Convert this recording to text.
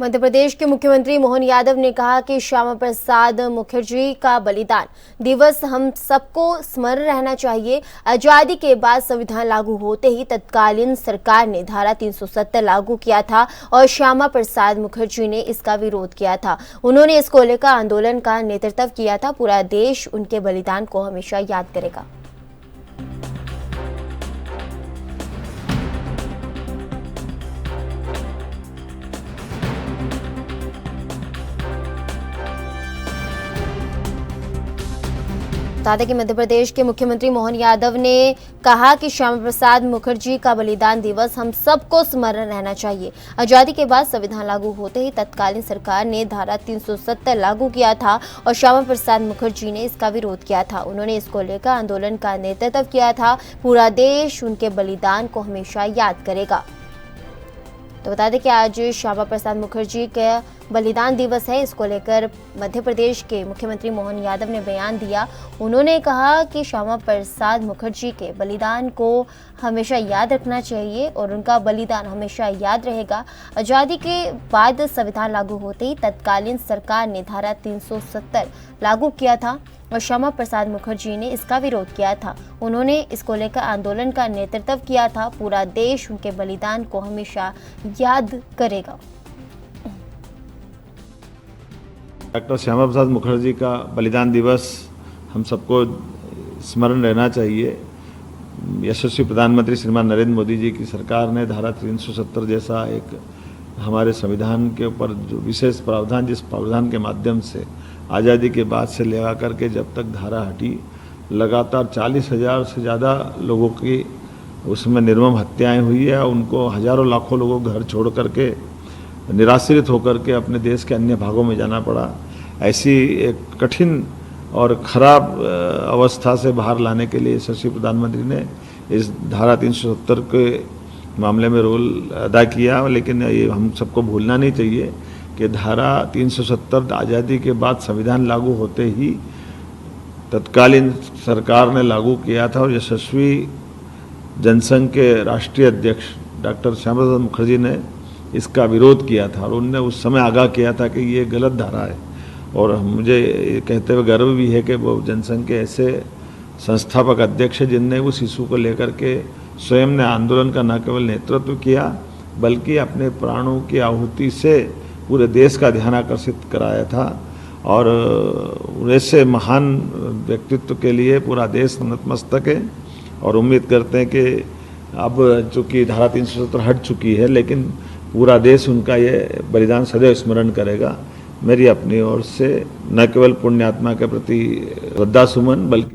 मध्य प्रदेश के मुख्यमंत्री मोहन यादव ने कहा कि श्यामा प्रसाद मुखर्जी का बलिदान दिवस हम सबको स्मरण रहना चाहिए। आजादी के बाद संविधान लागू होते ही तत्कालीन सरकार ने धारा 370 लागू किया था और श्यामा प्रसाद मुखर्जी ने इसका विरोध किया था। उन्होंने इसको लेकर आंदोलन का नेतृत्व किया था। पूरा देश उनके बलिदान को हमेशा याद करेगा। बता दें कि मध्य प्रदेश के मुख्यमंत्री मोहन यादव ने कहा कि श्यामा प्रसाद मुखर्जी का बलिदान दिवस हम सबको स्मरण रहना चाहिए। आजादी के बाद संविधान लागू होते ही तत्कालीन सरकार ने धारा 370 लागू किया था और श्यामा प्रसाद मुखर्जी ने इसका विरोध किया था। उन्होंने इसको लेकर आंदोलन का नेतृत्व किया था। पूरा देश उनके बलिदान को हमेशा याद करेगा। तो बता दें कि आज श्यामा प्रसाद मुखर्जी का बलिदान दिवस है। इसको लेकर मध्य प्रदेश के मुख्यमंत्री मोहन यादव ने बयान दिया। उन्होंने कहा कि श्यामा प्रसाद मुखर्जी के बलिदान को हमेशा याद रखना चाहिए और उनका बलिदान हमेशा याद रहेगा। आज़ादी के बाद संविधान लागू होते ही तत्कालीन सरकार ने धारा 370 लागू किया था और श्यामा प्रसाद मुखर्जी ने इसका विरोध किया था। उन्होंने इसको लेकर आंदोलन का नेतृत्व किया था। पूरा देश उनके बलिदान को हमेशा याद करेगा। डॉक्टर श्यामा प्रसाद मुखर्जी का बलिदान दिवस हम सबको स्मरण रहना चाहिए। यशस्वी प्रधानमंत्री श्रीमान नरेंद्र मोदी जी की सरकार ने धारा 370 जैसा एक हमारे संविधान के ऊपर जो विशेष प्रावधान, जिस प्रावधान के माध्यम से आज़ादी के बाद से लगा करके जब तक धारा हटी, लगातार 40,000 से ज़्यादा लोगों की उसमें निर्मम हत्याएं हुई है। उनको हज़ारों लाखों लोगों को घर छोड़ करके निराश्रित होकर के अपने देश के अन्य भागों में जाना पड़ा। ऐसी एक कठिन और ख़राब अवस्था से बाहर लाने के लिए यशस्वी प्रधानमंत्री ने इस धारा 370 के मामले में रोल अदा किया। लेकिन ये हम सबको भूलना नहीं चाहिए कि धारा 370 आज़ादी के बाद संविधान लागू होते ही तत्कालीन सरकार ने लागू किया था और यशस्वी जनसंघ के राष्ट्रीय अध्यक्ष डॉक्टर श्यामा प्रसाद मुखर्जी ने इसका विरोध किया था और उनने उस समय आगाह किया था कि ये गलत धारा है। और मुझे कहते हुए गर्व भी है कि वो जनसंघ के ऐसे संस्थापक अध्यक्ष हैं जिनने उस इशू को लेकर के स्वयं ने आंदोलन का न केवल नेतृत्व किया बल्कि अपने प्राणों की आहुति से पूरे देश का ध्यान आकर्षित कराया था। और ऐसे महान व्यक्तित्व के लिए पूरा देश नतमस्तक है और उम्मीद करते हैं कि अब चूँकि धारा 370 हट चुकी है लेकिन पूरा देश उनका ये बलिदान सदैव स्मरण करेगा। मेरी अपनी ओर से न केवल पुण्यात्मा के प्रति श्रद्धा सुमन बल्कि